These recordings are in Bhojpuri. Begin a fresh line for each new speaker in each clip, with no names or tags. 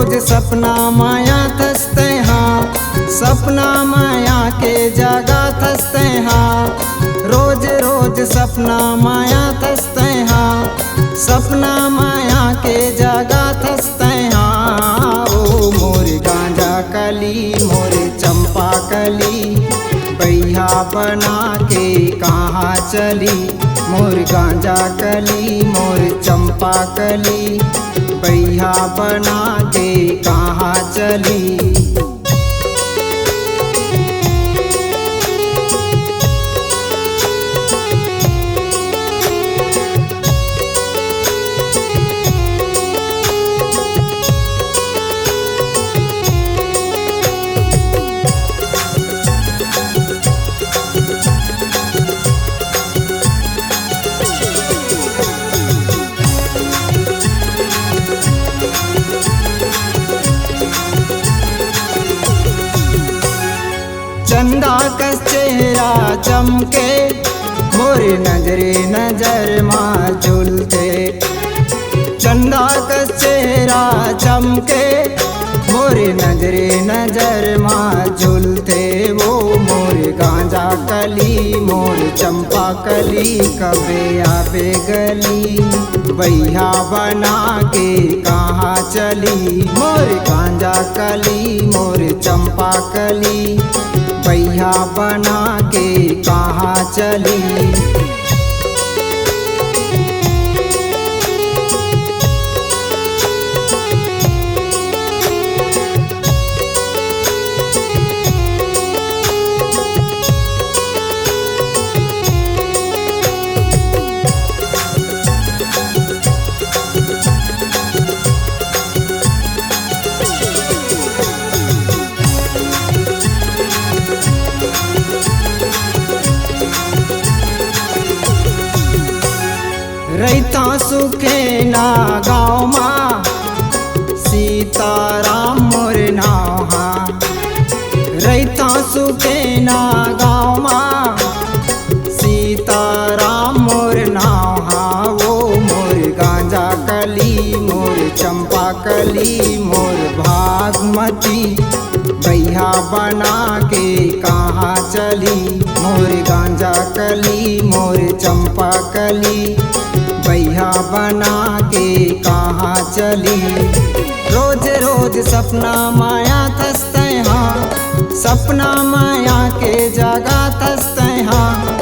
रोज सपना माया थसते हाँ, सपना माया के जगा थसते हाँ। रोज रोज सपना माया थसते हाँ, सपना माया के जगा थसते हाँ। ओ मोर गांजा कली मोर चंपा कली, बैया बना के कहाँ चली। मोर गांजा कली मोर चंपा कली, बैया बना के कहाँ चली। चंदा का चेहरा चमके, मोरे नजरे नजर माँ झूलते। चंदा का चेहरा चमके, मोरे नजरे नजर माँ झूलते। वो मोरे गांजा कली मोर चंपा कली, कबे आवे गली बैया बना के कहाँ चली। मोर गांजा कली मोर चंपा कली, बैया बना के कहाँ चली। रैता सुखे ना गाँव माँ, सीताराम मोर नाव हाँ। रैता सुखे ना गाँव माँ, सीताराम मोर नाव हाँ। वो मोर गांजा कली मोर चंपा कली, मोर भागमती बैया बना के कहाँ चली। मोर गांजा कली मोर चंपा कली, बैया बना के कहाँ चली। रोज रोज सपना माया थसते हाँ, सपना माया के जगा थसते हाँ।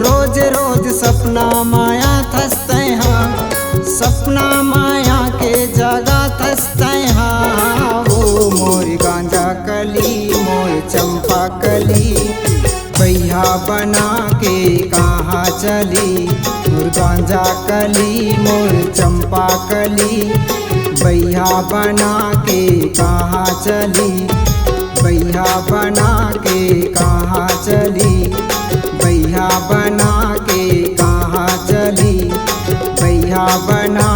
रोज रोज सपना माया थसते हाँ, सपना माया के जगा थसते हाँ। वो मोर गांजा कली मोर चंपा कली, बैया बना के कहाँ चली। मोर गांजा कली मोर चंपा कली, बैया बना के कहाँ चली। बैया बना के कहाँ चली, बैया बना के कहाँ चली। बैया बना